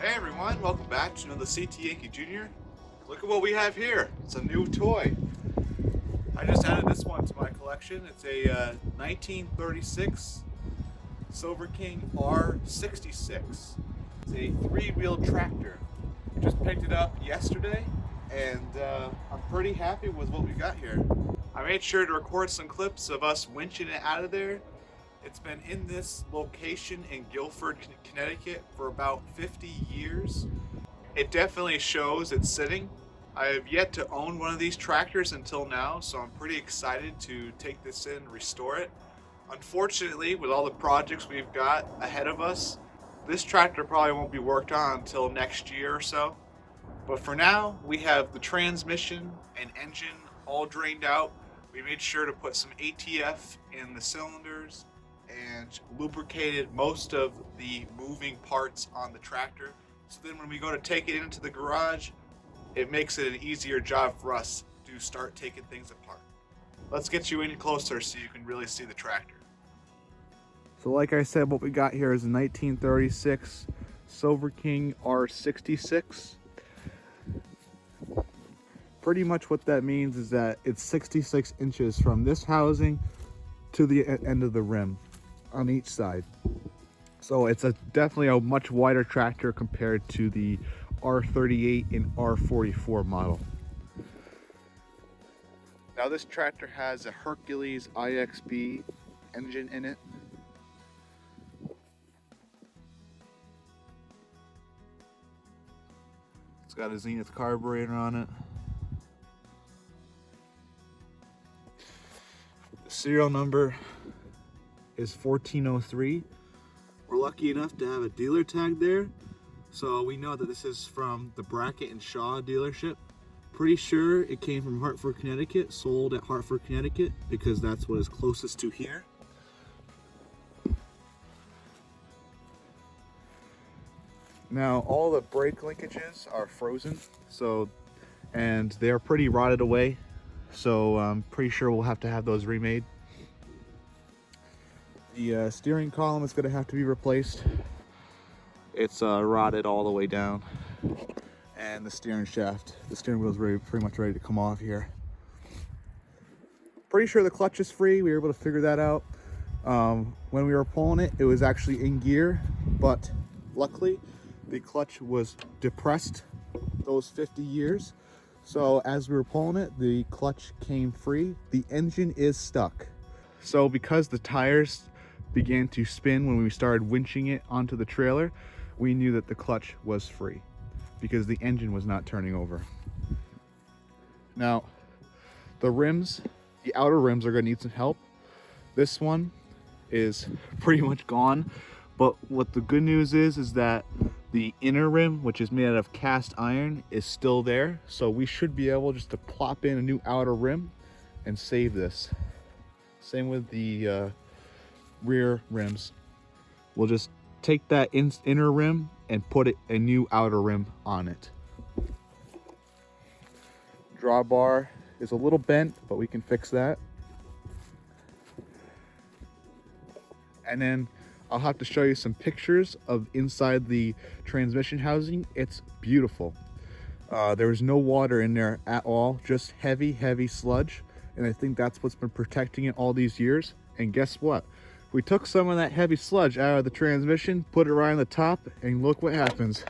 Hey everyone, welcome back to another CT Yankee Jr. Look at what we have here. It's a new toy. I just added this one to my collection. It's a 1936 Silver King R66. It's a three-wheel tractor. I just picked it up yesterday and I'm pretty happy with what we got here. I made sure to record some clips of us winching it out of there. It's been in this location in Guilford, Connecticut for about 50 years. It definitely shows it's sitting. I have yet to own one of these tractors until now, so I'm pretty excited to take this in and restore it. Unfortunately, with all the projects we've got ahead of us, this tractor probably won't be worked on until next year or so. But for now, we have the transmission and engine all drained out. We made sure to put some ATF in the cylinders and lubricated most of the moving parts on the tractor. So then when we go to take it into the garage, it makes it an easier job for us to start taking things apart. Let's get you in closer so you can really see the tractor. So like I said, what we got here is a 1936 Silver King R66. Pretty much what that means is that it's 66 inches from this housing to the end of the rim on each side. So it's definitely a much wider tractor compared to the R38 and R44 model. Now this tractor has a Hercules IXB engine in it. It's got a Zenith carburetor on it. The serial number is 1403. We're lucky enough to have a dealer tag there, so we know that this is from the Brackett and Shaw dealership. Pretty sure it came from Hartford, Connecticut, sold at Hartford, Connecticut, because that's what is closest to here. Now all the brake linkages are frozen, and they're pretty rotted away, so I'm pretty sure we'll have to have those remade. The steering column is going to have to be replaced. It's rotted all the way down, and the steering wheel is pretty much ready to come off here. Pretty sure the clutch is free. We were able to figure that out. When we were pulling it, it was actually in gear, but luckily the clutch was depressed those 50 years. So as we were pulling it, the clutch came free. The engine is stuck. So because the tires began to spin when we started winching it onto the trailer, we knew that the clutch was free because the engine was not turning over. Now, the rims, the outer rims are going to need some help. This one is pretty much gone, but what the good news is that the inner rim, which is made out of cast iron, is still there. So we should be able just to plop in a new outer rim and save this. Same with the rear rims. We'll just take that inner rim and put a new outer rim on it. Drawbar is a little bent, but we can fix that. And then I'll have to show you some pictures of inside the transmission housing. It's beautiful. There's no water in there at all, just heavy sludge. And I think that's what's been protecting it all these years. And guess what? We took some of that heavy sludge out of the transmission, put it right on the top, and look what happens.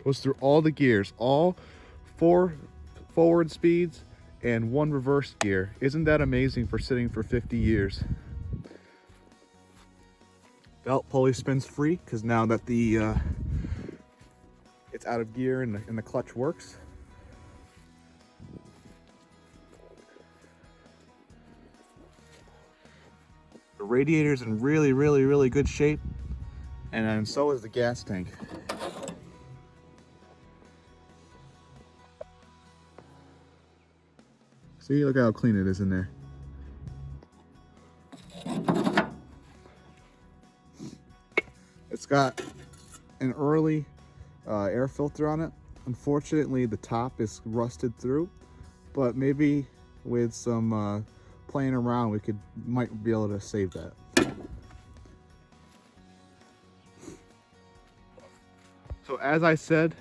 Goes through all the gears, all 4 forward speeds and 1 reverse gear. Isn't that amazing for sitting for 50 years? Belt pulley spins free because now that it's out of gear and the clutch works. The radiator's in really good shape, and so is the gas tank. See, look how clean it is in there. It's got an early air filter on it. Unfortunately, the top is rusted through, but maybe with some playing around, we might be able to save that. So as I said,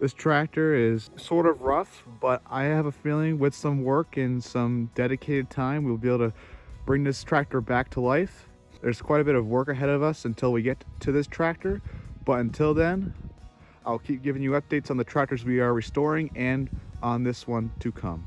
this tractor is sort of rough, but I have a feeling with some work and some dedicated time, we'll be able to bring this tractor back to life. There's quite a bit of work ahead of us until we get to this tractor, but until then, I'll keep giving you updates on the tractors we are restoring and on this one to come.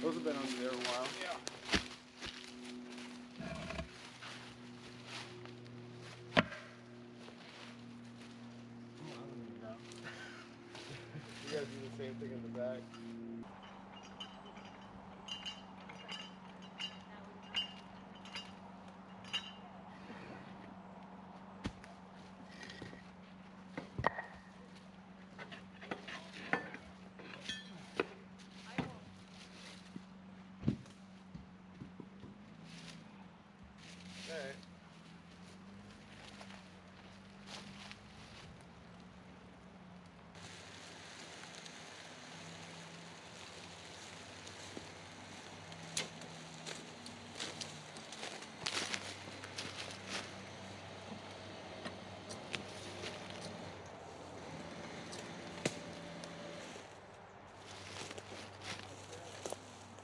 Those have been under there a while. Yeah. You guys do the same thing in the back. Okay.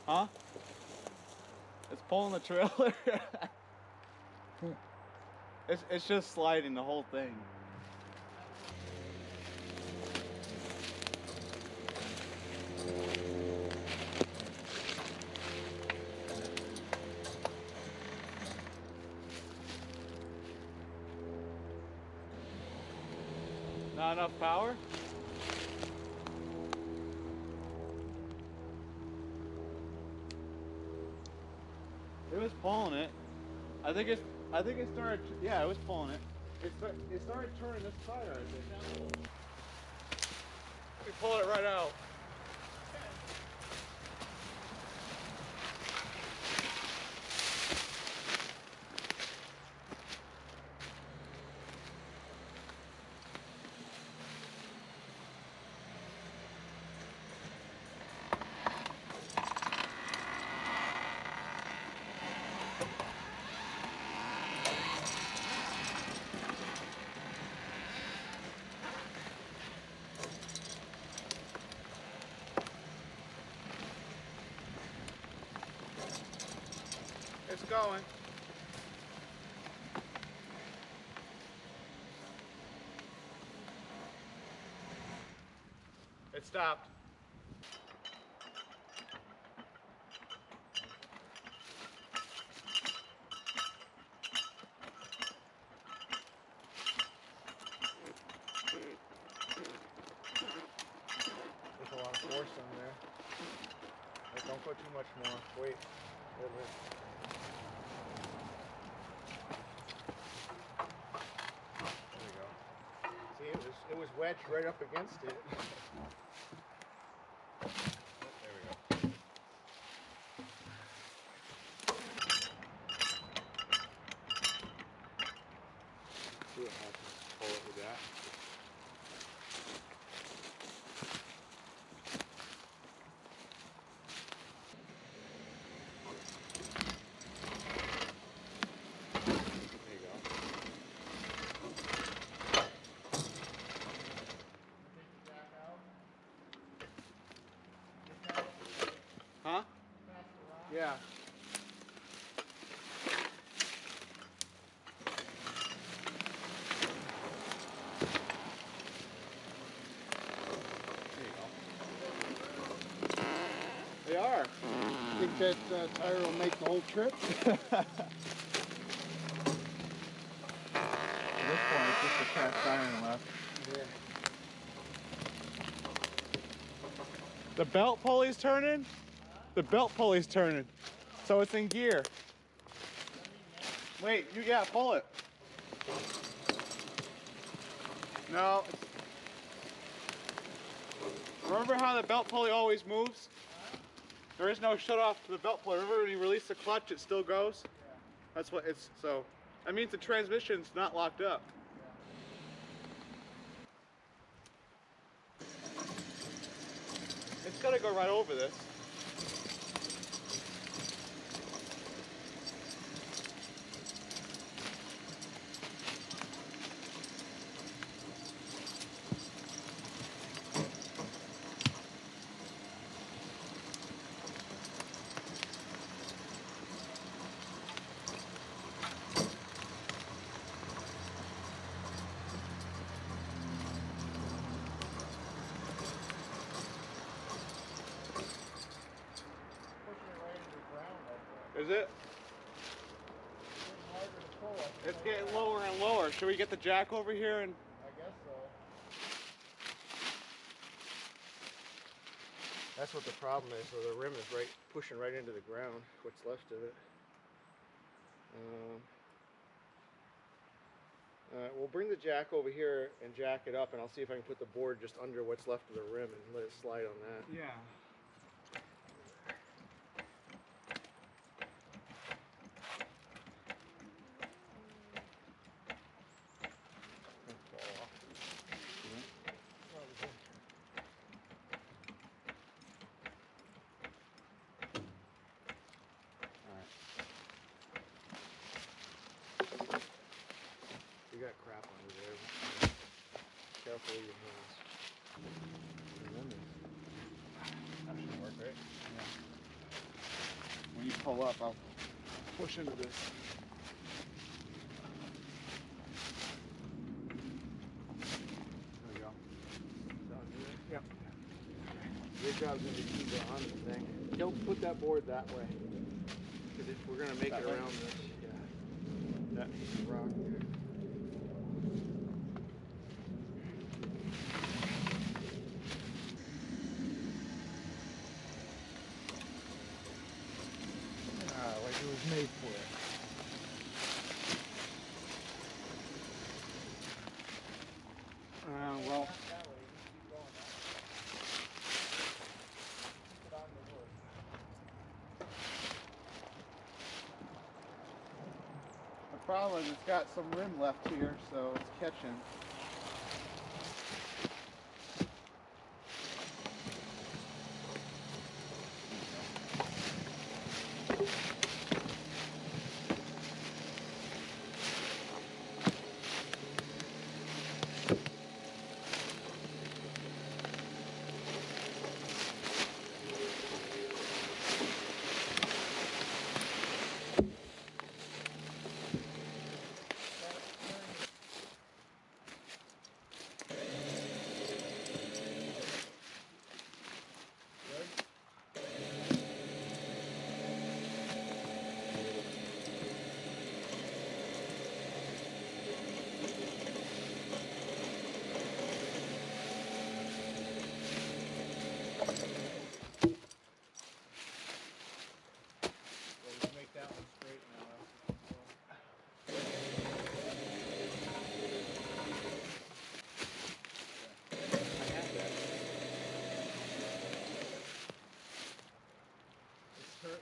Huh? It's pulling the trailer. It's just sliding the whole thing. Not enough power? It was pulling it. I think it started, yeah, it was pulling it. It started turning this tire, I think. We pull it right out. It's going. It stopped. There's a lot of force in there. Hey, don't put too much more. Wait. Wait. There we go. See, it was wedged right up against it. There we go. See what happens. Pull it with that. There you go. Huh? Yeah. They are. Think that tire will make the whole trip? At this point, it's just a cast iron left. Yeah. The belt pulley's turning? The belt pulley's turning. So it's in gear. Wait, yeah, pull it. No. Remember how the belt pulley always moves? There is no shut off to the belt pulley. Remember when you release the clutch, it still goes? Yeah. That's what it's, so that means the transmission's not locked up. It's gotta go right over this. Is it? It's getting lower and lower. Should we get the jack over here and? I guess so. That's what the problem is. So the rim is pushing right into the ground. What's left of it. We'll bring the jack over here and jack it up, and I'll see if I can put the board just under what's left of the rim and let it slide on that. Yeah. You got crap under there. Careful with your hands. That should work, right? Yeah. When you pull up, I'll push into this. There we go. Yep. Your job's going to be keep it on the thing. Don't put that board that way. Because if we're going to make it around this, that piece of rock there. Like it was made for it. Well. The problem is it's got some rim left here, so it's catching.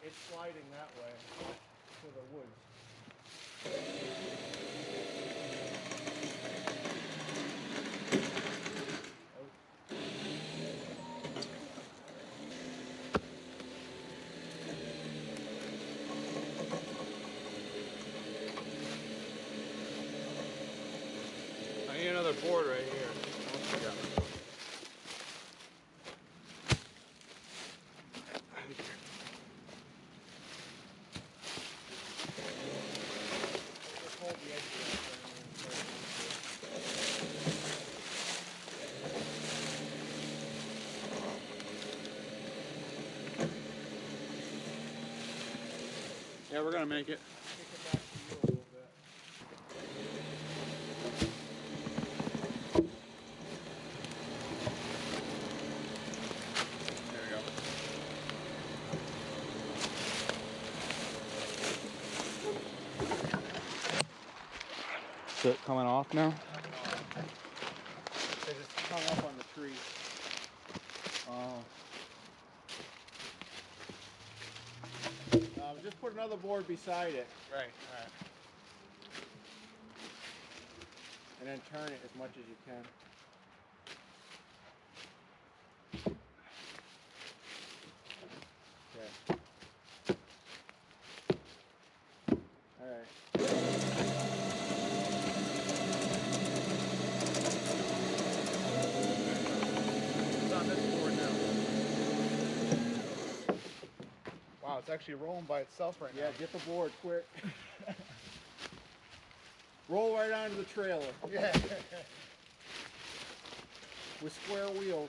It's sliding that way to the woods. I need another board right here. Yeah, we're gonna make it. There we go. it coming off now? Because it's hung up on the tree. Oh. Just put another board beside it. Right, right. And then turn it as much as you can. Okay. Alright. It's on this board now. Wow, it's actually rolling by itself right now. Yeah, get the board quick. Roll right onto the trailer. Yeah. With square wheels.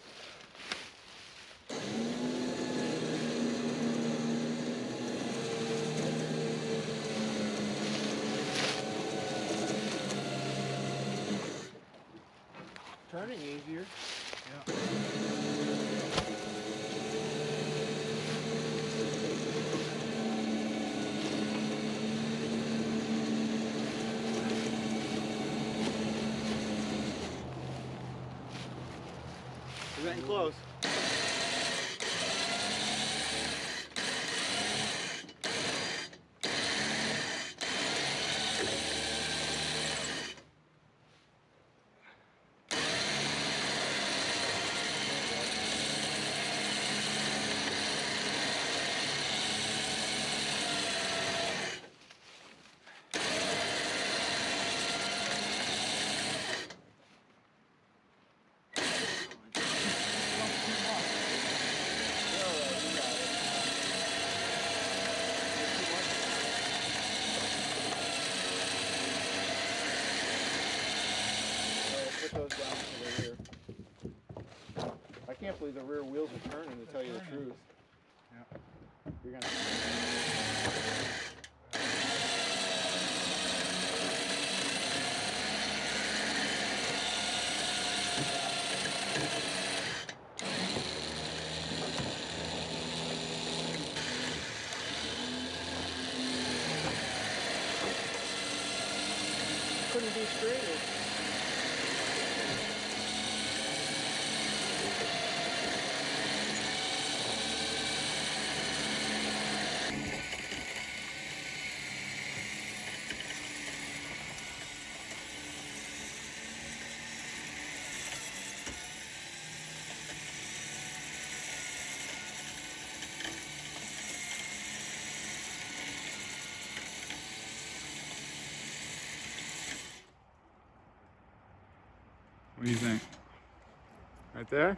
Turning easier. Yeah. We're getting close. Put those down to the rear. I can't believe the rear wheels are turning, to tell you the truth. Yeah. You're gonna. Couldn't be straighter. What do you think? Right there?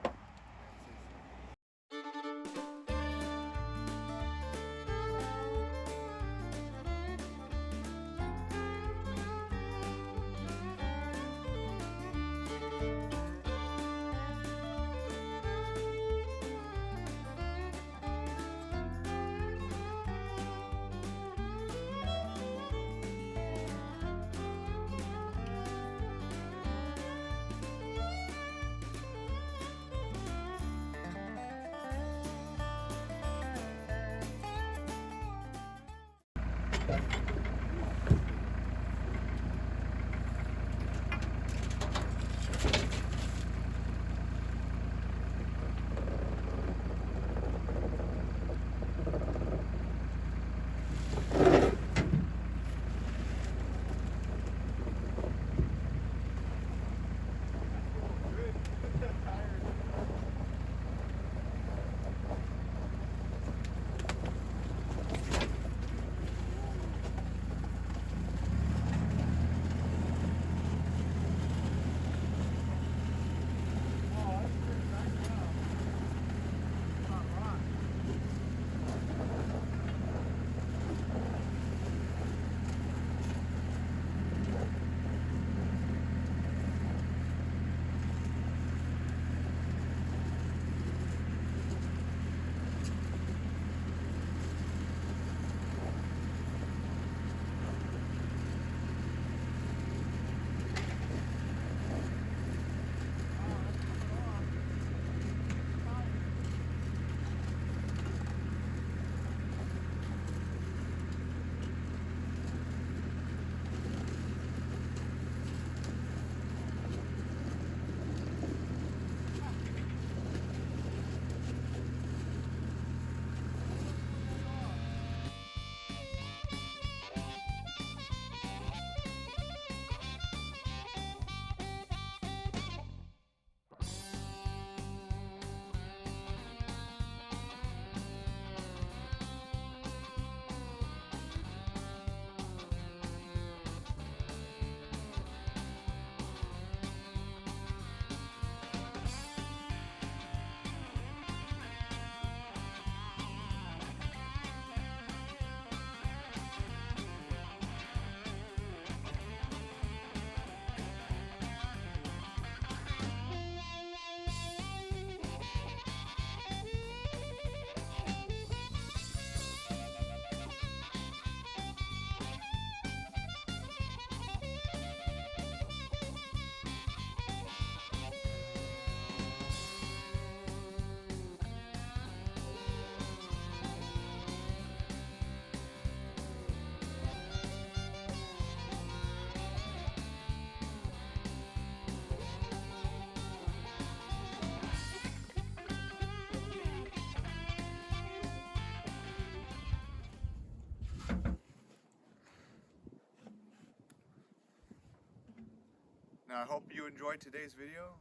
Now I hope you enjoyed today's video.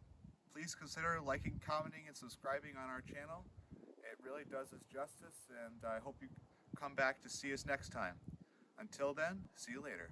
Please consider liking, commenting, and subscribing on our channel. It really does us justice, and I hope you come back to see us next time. Until then, see you later.